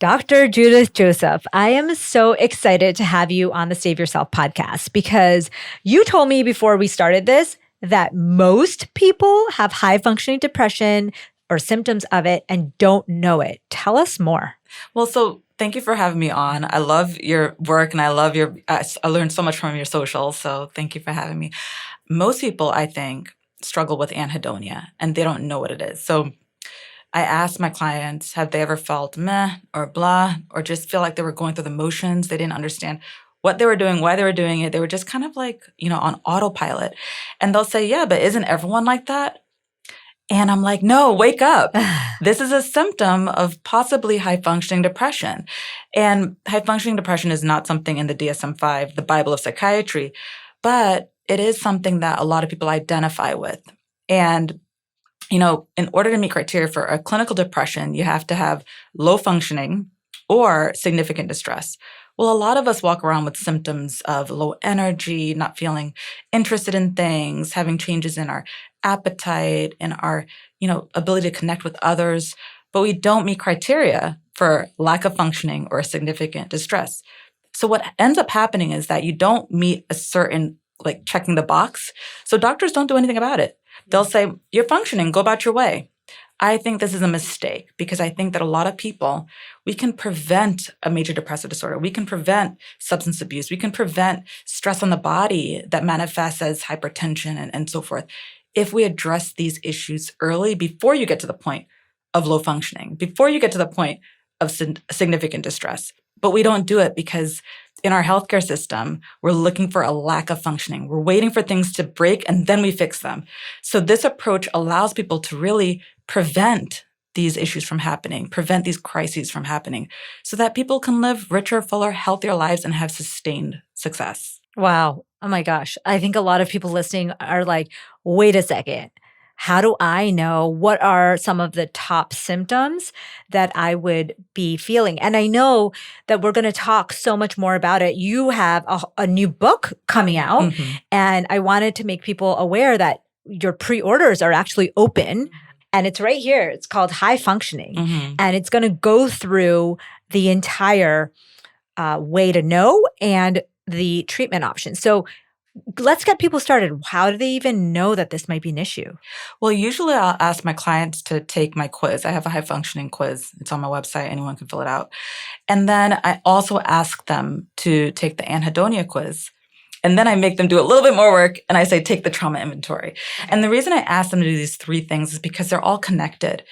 Dr. Judith Joseph, I am so excited to have you on the Save Yourself podcast because you told me before we started this that most people have high functioning depression or symptoms of it and don't know it. Tell us more. Well, so thank you for having me on. I love your work and I love I learned so much from your socials. So thank you for having me. Most people, I think, struggle with anhedonia and they don't know what it is. So I ask my clients, have they ever felt meh or blah, or just feel like they were going through the motions? They didn't understand what they were doing, why they were doing it. They were just kind of like, on autopilot. And they'll say, yeah, but isn't everyone like that? And I'm like, no, wake up. This is a symptom of possibly high-functioning depression. And high-functioning depression is not something in the DSM-5, the Bible of psychiatry, but it is something that a lot of people identify with. And in order to meet criteria for a clinical depression, you have to have low functioning or significant distress. Well, a lot of us walk around with symptoms of low energy, not feeling interested in things, having changes in our appetite and our, ability to connect with others, but we don't meet criteria for lack of functioning or significant distress. So what ends up happening is that you don't meet a certain, like checking the box. So doctors don't do anything about it. They'll say, you're functioning, go about your way. I think this is a mistake because I think that a lot of people, we can prevent a major depressive disorder. We can prevent substance abuse. We can prevent stress on the body that manifests as hypertension and so forth if we address these issues early before you get to the point of low functioning, before you get to the point of significant distress. But we don't do it because in our healthcare system, we're looking for a lack of functioning. We're waiting for things to break and then we fix them. So this approach allows people to really prevent these issues from happening, prevent these crises from happening, so that people can live richer, fuller, healthier lives and have sustained success. Wow. Oh my gosh. I think a lot of people listening are like, wait a second. How do I know what are some of the top symptoms that I would be feeling? And I know that we're going to talk so much more about it. You have a new book coming out, and I wanted to make people aware that your pre-orders are actually open. And it's right here. It's called High Functioning. And it's going to go through the entire way to know and the treatment options. So let's get people started. How do they even know that this might be an issue? Well, usually I'll ask my clients to take my quiz. I have a high functioning quiz. It's on my website. Anyone can fill it out. And then I also ask them to take the anhedonia quiz. And then I make them do a little bit more work and I say, take the trauma inventory. And the reason I ask them to do these three things is because they're all connected.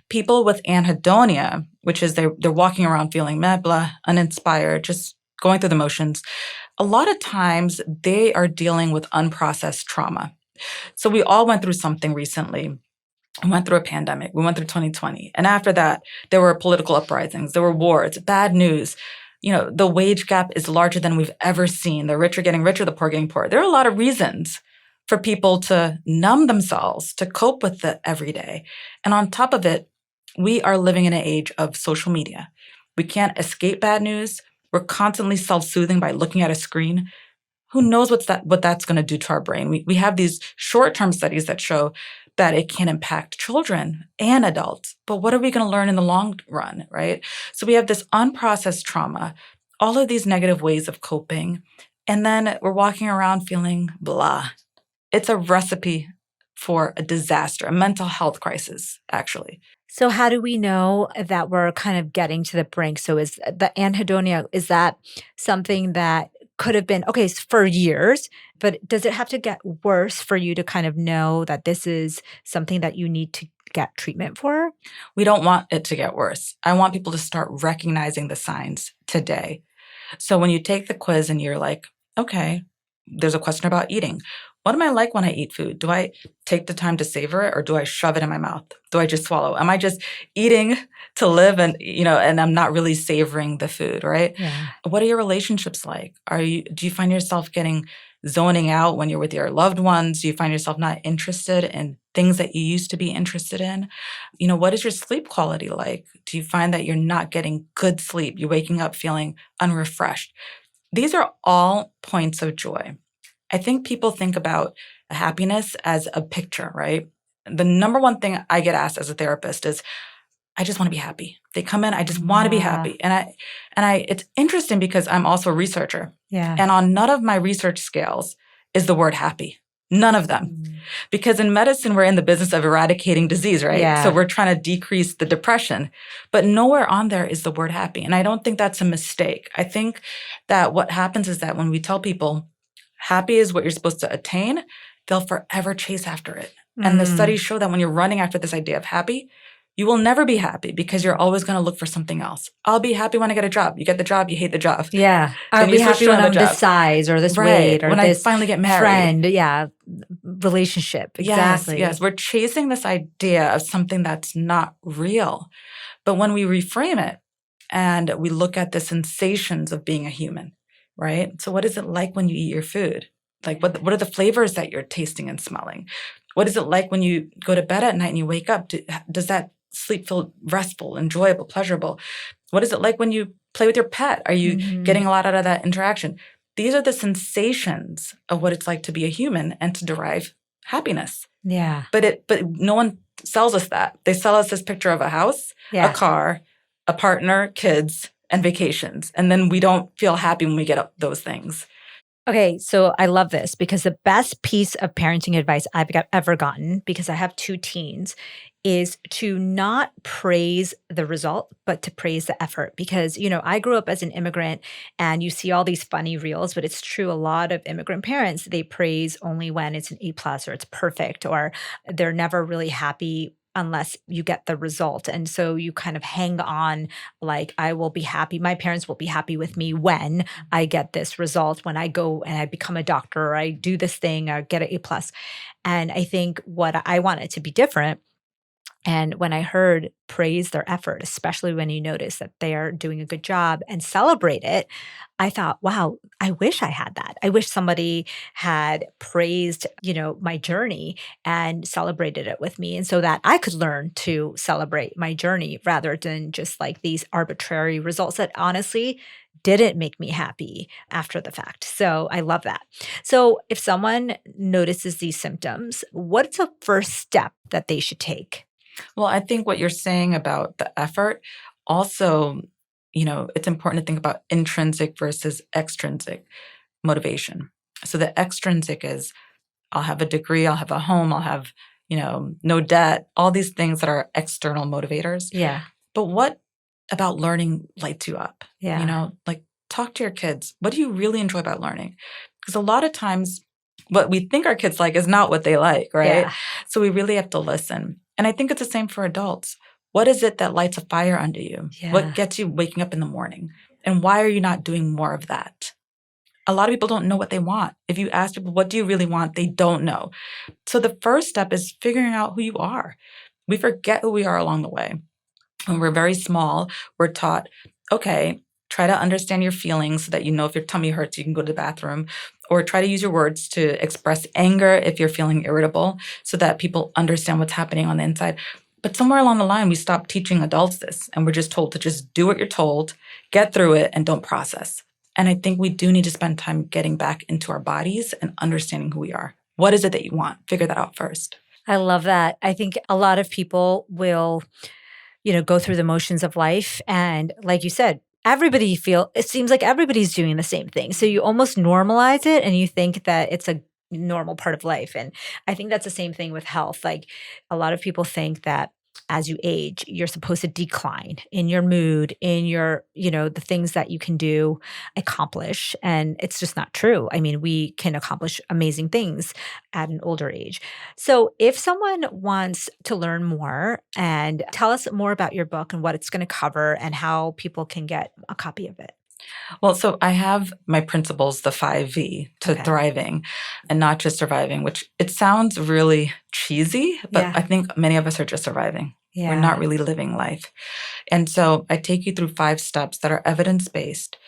People with anhedonia, which is they're walking around feeling meh, blah, uninspired, just going through the motions. A lot of times they are dealing with unprocessed trauma. So we all went through something recently. We went through a pandemic. We went through 2020. And after that, there were political uprisings. There were wars, bad news. The wage gap is larger than we've ever seen. The rich are getting richer, the poor are getting poorer. There are a lot of reasons for people to numb themselves, to cope with the everyday. And on top of it, we are living in an age of social media. We can't escape bad news. We're constantly self-soothing by looking at a screen. Who knows what that's going to do to our brain? We have these short-term studies that show that it can impact children and adults. But what are we going to learn in the long run, right? So we have this unprocessed trauma, all of these negative ways of coping, and then we're walking around feeling blah. It's a recipe for a disaster, a mental health crisis, actually. So how do we know that we're kind of getting to the brink? So is the anhedonia, is that something that could have been, okay, for years, but does it have to get worse for you to kind of know that this is something that you need to get treatment for? We don't want it to get worse. I want people to start recognizing the signs today. So when you take the quiz and you're like, okay, there's a question about eating. What am I like when I eat food? Do I take the time to savor it or do I shove it in my mouth? Do I just swallow? Am I just eating to live and I'm not really savoring the food, right? Yeah. What are your relationships like? Do you find yourself zoning out when you're with your loved ones? Do you find yourself not interested in things that you used to be interested in? What is your sleep quality like? Do you find that you're not getting good sleep? You're waking up feeling unrefreshed? These are all points of joy. I think people think about happiness as a picture, right? The number one thing I get asked as a therapist is, I just want to be happy. They come in, I just want to be Yeah. happy. And it's interesting because I'm also a researcher. Yeah. And on none of my research scales is the word happy. None of them. Because in medicine, we're in the business of eradicating disease, right? Yeah. So we're trying to decrease the depression. But nowhere on there is the word happy. And I don't think that's a mistake. I think that what happens is that when we tell people happy is what you're supposed to attain, they'll forever chase after it. And the studies show that when you're running after this idea of happy, you will never be happy because you're always going to look for something else. I'll be happy when I get a job. You get the job, you hate the job. Yeah. Then I'll you be switch happy to when another I'm this job. size or this Right. weight or When I this finally get married. friend. Yeah. Relationship. Exactly. Yes. We're chasing this idea of something that's not real. But when we reframe it and we look at the sensations of being a human, right? So what is it like when you eat your food? Like what are the flavors that you're tasting and smelling? What is it like when you go to bed at night and you wake up? Does that sleep feel restful, enjoyable, pleasurable? What is it like when you play with your pet? Are you getting a lot out of that interaction? These are the sensations of what it's like to be a human and to derive happiness. Yeah. But no one sells us that. They sell us this picture of a house, a car, a partner, kids, and vacations. And then we don't feel happy when we get those things. Okay, so I love this because the best piece of parenting advice I've ever gotten, because I have 2 teens, is to not praise the result, but to praise the effort. Because, I grew up as an immigrant and you see all these funny reels, but it's true. A lot of immigrant parents, they praise only when it's an A+ or it's perfect, or they're never really happy unless you get the result. And so you kind of hang on like, I will be happy. My parents will be happy with me when I get this result, when I go and I become a doctor or I do this thing or get an A+. And I think what I want it to be different. And when I heard praise their effort, especially when you notice that they are doing a good job and celebrate it, I thought, wow, I wish I had that. I wish somebody had praised, my journey and celebrated it with me. And so that I could learn to celebrate my journey rather than just like these arbitrary results that honestly didn't make me happy after the fact. So I love that. So if someone notices these symptoms, what's the first step that they should take? Well, I think what you're saying about the effort also, it's important to think about intrinsic versus extrinsic motivation. So the extrinsic is, I'll have a degree, I'll have a home, I'll have, no debt, all these things that are external motivators. Yeah. But what about learning lights you up? Yeah. Like talk to your kids. What do you really enjoy about learning? Because a lot of times what we think our kids like is not what they like, right? Yeah. So we really have to listen. And I think it's the same for adults. What is it that lights a fire under you? Yeah. What gets you waking up in the morning? And why are you not doing more of that? A lot of people don't know what they want. If you ask people, what do you really want? They don't know. So the first step is figuring out who you are. We forget who we are along the way. When we're very small, we're taught, okay, try to understand your feelings so that you know if your tummy hurts, you can go to the bathroom. Or try to use your words to express anger if you're feeling irritable so that people understand what's happening on the inside. But somewhere along the line, we stop teaching adults this and we're just told to just do what you're told, get through it, and don't process. And I think we do need to spend time getting back into our bodies and understanding who we are. What is it that you want? Figure that out first. I love that. I think a lot of people will, go through the motions of life. And like you said, it seems like everybody's doing the same thing. So you almost normalize it and you think that it's a normal part of life. And I think that's the same thing with health. Like a lot of people think that as you age, you're supposed to decline in your mood, in your, the things that you can do, accomplish. And it's just not true. I mean, we can accomplish amazing things at an older age. So if someone wants to learn more and tell us more about your book and what it's going to cover and how people can get a copy of it. Well, so I have my principles, the 5V to thriving and not just surviving, which it sounds really cheesy, but I think many of us are just surviving. Yeah. We're not really living life. And so I take you through 5 steps that are evidence-based.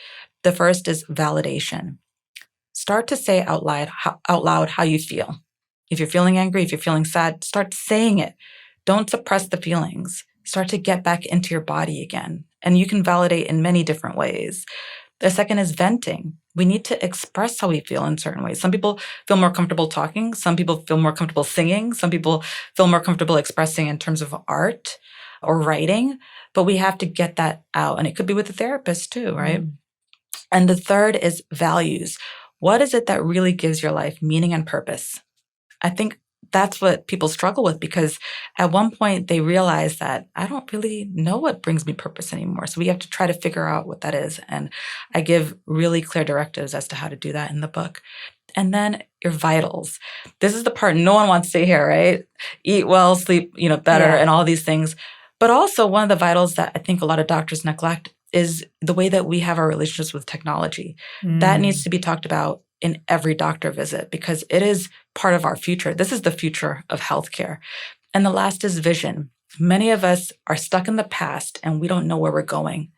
The first is validation. Start to say out loud how you feel. If you're feeling angry, if you're feeling sad, start saying it. Don't suppress the feelings. Start to get back into your body again. And you can validate in many different ways. The second is venting. We need to express how we feel in certain ways. Some people feel more comfortable talking. Some people feel more comfortable singing. Some people feel more comfortable expressing in terms of art. or writing, but we have to get that out. And it could be with a therapist too, right? Mm. And the third is values. What is it that really gives your life meaning and purpose? I think that's what people struggle with, because at one point they realize that I don't really know what brings me purpose anymore. So we have to try to figure out what that is. And I give really clear directives as to how to do that in the book. And then your vitals. This is the part no one wants to hear, right? Eat well, sleep, better, Yeah. and all these things. But also one of the vitals that I think a lot of doctors neglect is the way that we have our relationships with technology. That needs Mm. to be talked about in every doctor visit, because it is part of our future. This is the future of healthcare. And the last is vision. Many of us are stuck in the past and we don't know where we're going.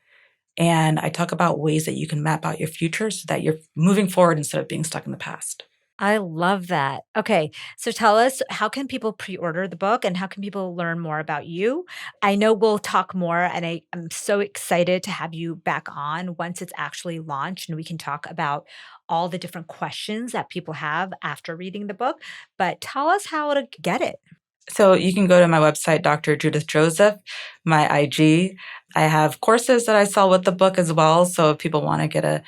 And I talk about ways that you can map out your future so that you're moving forward instead of being stuck in the past. I love that. Okay, so tell us, how can people pre-order the book and how can people learn more about you? I know we'll talk more, and I'm so excited to have you back on once it's actually launched and we can talk about all the different questions that people have after reading the book. But tell us how to get it. So you can go to my website, Dr. Judith Joseph, my IG. I have courses that I sell with the book as well. So if people want to get a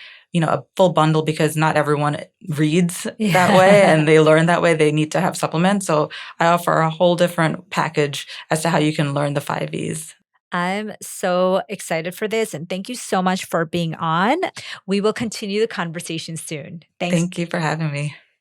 full bundle, because not everyone reads that way Yeah. and they learn that way, they need to have supplements. So I offer a whole different package as to how you can learn the 5 E's. I'm so excited for this, and thank you so much for being on. We will continue the conversation soon. Thanks. Thank you for having me.